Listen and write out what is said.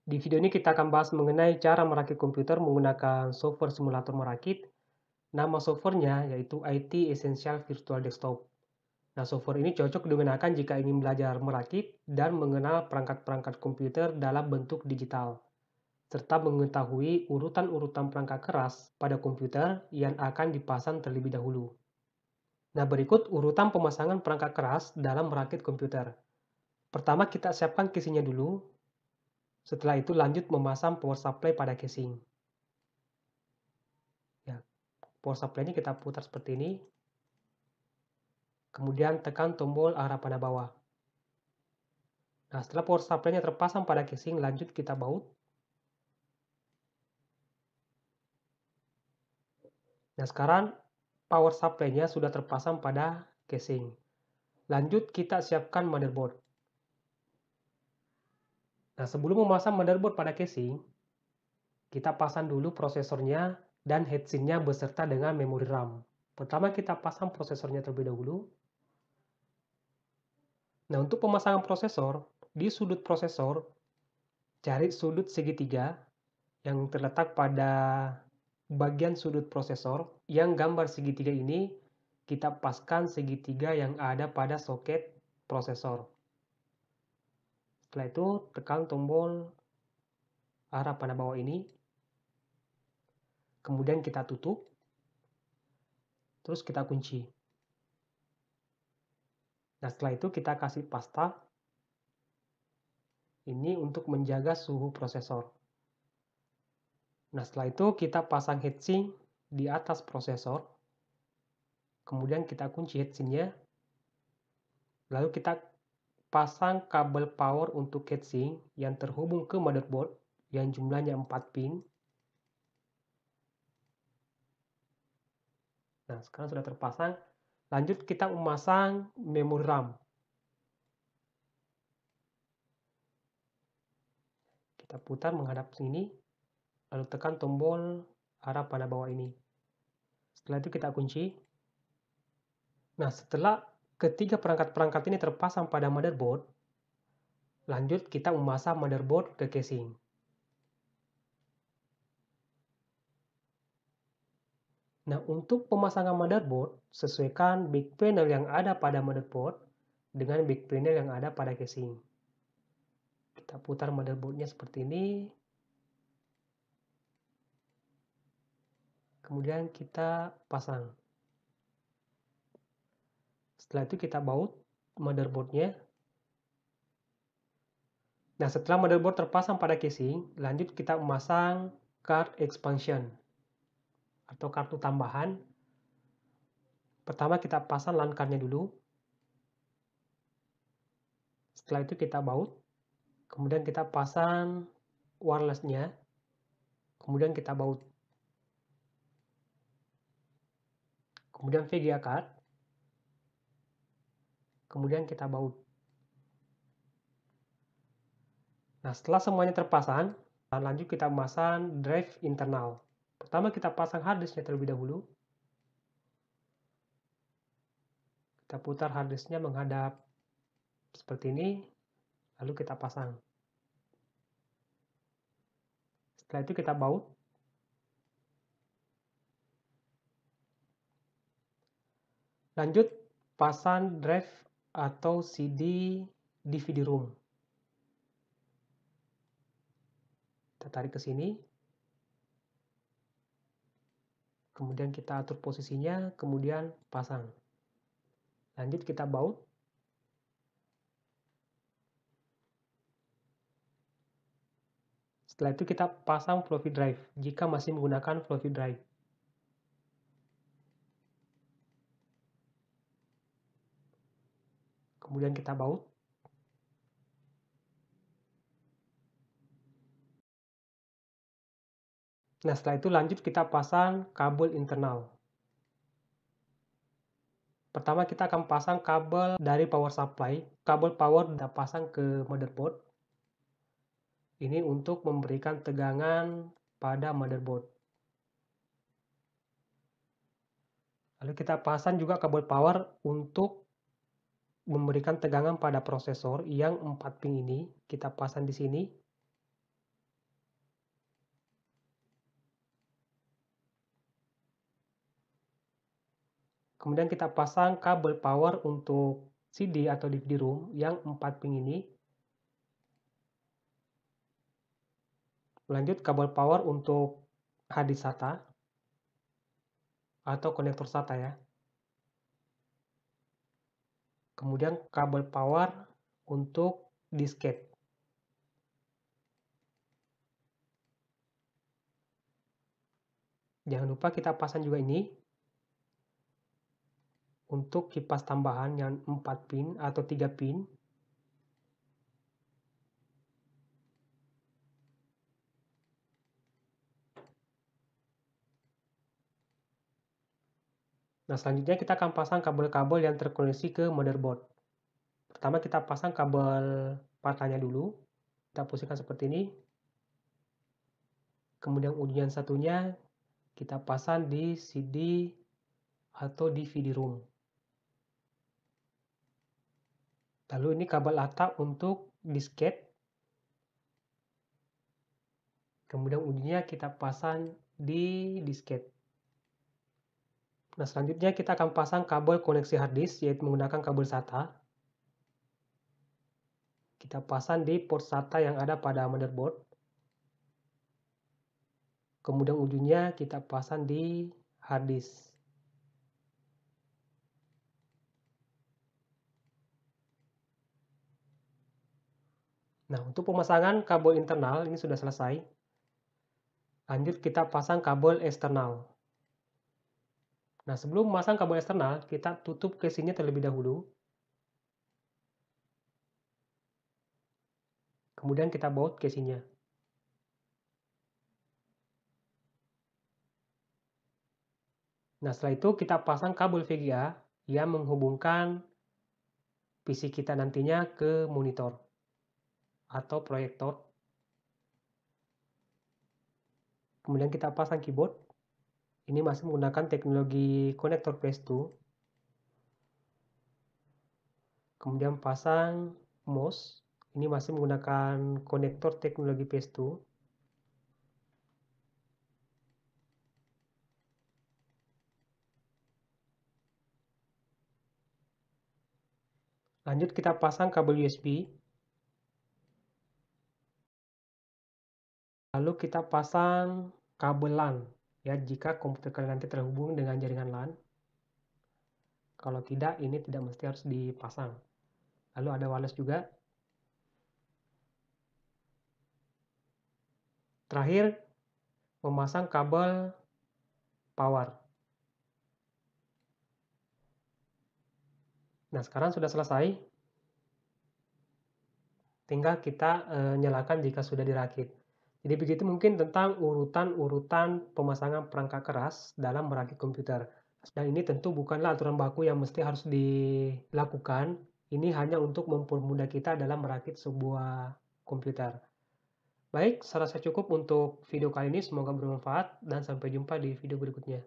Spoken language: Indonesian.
Di video ini kita akan bahas mengenai cara merakit komputer menggunakan software simulator merakit. Nama softwarenya yaitu IT Essential Virtual Desktop. Nah, software ini cocok digunakan jika ingin belajar merakit dan mengenal perangkat-perangkat komputer dalam bentuk digital, serta mengetahui urutan-urutan perangkat keras pada komputer yang akan dipasang terlebih dahulu. Nah, berikut urutan pemasangan perangkat keras dalam merakit komputer. Pertama, kita siapkan casingnya dulu. Setelah itu lanjut memasang power supply pada casing. Ya, power supply-nya kita putar seperti ini. Kemudian tekan tombol arah pada bawah. Nah, setelah power supply-nya terpasang pada casing, lanjut kita baut. Nah, sekarang power supply-nya sudah terpasang pada casing. Lanjut kita siapkan motherboard. Nah, sebelum memasang motherboard pada casing, kita pasang dulu prosesornya dan heatsink-nya beserta dengan memori RAM. Pertama kita pasang prosesornya terlebih dahulu. Nah, untuk pemasangan prosesor, di sudut prosesor, cari sudut segitiga yang terletak pada bagian sudut prosesor. Yang gambar segitiga ini, kita paskan segitiga yang ada pada soket prosesor. Setelah itu, tekan tombol arah pada bawah ini. Kemudian kita tutup. Terus kita kunci. Nah, setelah itu kita kasih pasta. Ini untuk menjaga suhu prosesor. Nah, setelah itu kita pasang heatsink di atas prosesor. Kemudian kita kunci heatsink-nya. Lalu kita pasang kabel power untuk heatsink yang terhubung ke motherboard yang jumlahnya 4 pin. Nah, sekarang sudah terpasang. Lanjut kita memasang memori RAM. Kita putar menghadap sini, lalu tekan tombol arah pada bawah ini. Setelah itu kita kunci. Nah, setelah ketiga perangkat-perangkat ini terpasang pada motherboard, lanjut kita memasang motherboard ke casing. Nah, untuk pemasangan motherboard, sesuaikan back panel yang ada pada motherboard dengan back panel yang ada pada casing. Kita putar motherboardnya seperti ini. Kemudian kita pasang. Setelah itu kita baut motherboardnya. Nah, setelah motherboard terpasang pada casing, lanjut kita memasang card expansion atau kartu tambahan. Pertama kita pasang LAN card-nya dulu. Setelah itu kita baut. Kemudian kita pasang wireless-nya. Kemudian kita baut. Kemudian VGA card. Kemudian kita baut. Nah, setelah semuanya terpasang, lanjut kita memasang drive internal. Pertama kita pasang hard disk-nya terlebih dahulu. Kita putar hard disk-nya menghadap seperti ini, lalu kita pasang. Setelah itu kita baut. Lanjut pasang drive atau CD DVD-ROM. Kita tarik ke sini. Kemudian kita atur posisinya, kemudian pasang. Lanjut kita baut. Setelah itu kita pasang floppy drive jika masih menggunakan floppy drive. Kemudian kita baut. Nah, setelah itu lanjut kita pasang kabel internal. Pertama kita akan pasang kabel dari power supply. Kabel power kita pasang ke motherboard. Ini untuk memberikan tegangan pada motherboard. Lalu kita pasang juga kabel power untuk memberikan tegangan pada prosesor yang 4 pin ini. Kita pasang di sini. Kemudian kita pasang kabel power untuk CD atau DVD-ROM yang 4 pin ini. Lanjut kabel power untuk HDD SATA atau konektor SATA ya. Kemudian kabel power untuk disket. Jangan lupa kita pasang juga ini untuk kipas tambahan yang 4 pin atau 3 pin. Nah, selanjutnya kita akan pasang kabel-kabel yang terkoneksi ke motherboard. Pertama kita pasang kabel partanya dulu. Kita posisikan seperti ini. Kemudian ujung yang satunya kita pasang di CD atau DVD-ROM. Lalu ini kabel atap untuk disket. Kemudian ujungnya kita pasang di disket. Nah, selanjutnya kita akan pasang kabel koneksi hard disk, yaitu menggunakan kabel SATA. Kita pasang di port SATA yang ada pada motherboard. Kemudian ujungnya kita pasang di hard disk. Nah, untuk pemasangan kabel internal ini sudah selesai. Lanjut kita pasang kabel eksternal. Nah, sebelum memasang kabel eksternal, kita tutup casingnya terlebih dahulu. Kemudian kita baut casingnya. Nah, setelah itu kita pasang kabel VGA yang menghubungkan PC kita nantinya ke monitor atau proyektor. Kemudian kita pasang keyboard. Ini masih menggunakan teknologi konektor PS2. Kemudian pasang mouse. Ini masih menggunakan konektor teknologi PS2. Lanjut kita pasang kabel USB. Lalu kita pasang kabel LAN. Ya, jika komputer kalian nanti terhubung dengan jaringan LAN. Kalau tidak, ini tidak mesti harus dipasang. Lalu ada wireless juga. Terakhir, memasang kabel power. Nah, sekarang sudah selesai. Tinggal kita nyalakan jika sudah dirakit. Jadi begitu mungkin tentang urutan-urutan pemasangan perangkat keras dalam merakit komputer. Dan ini tentu bukanlah aturan baku yang mesti harus dilakukan. Ini hanya untuk mempermudah kita dalam merakit sebuah komputer. Baik, saya rasa cukup untuk video kali ini. Semoga bermanfaat dan sampai jumpa di video berikutnya.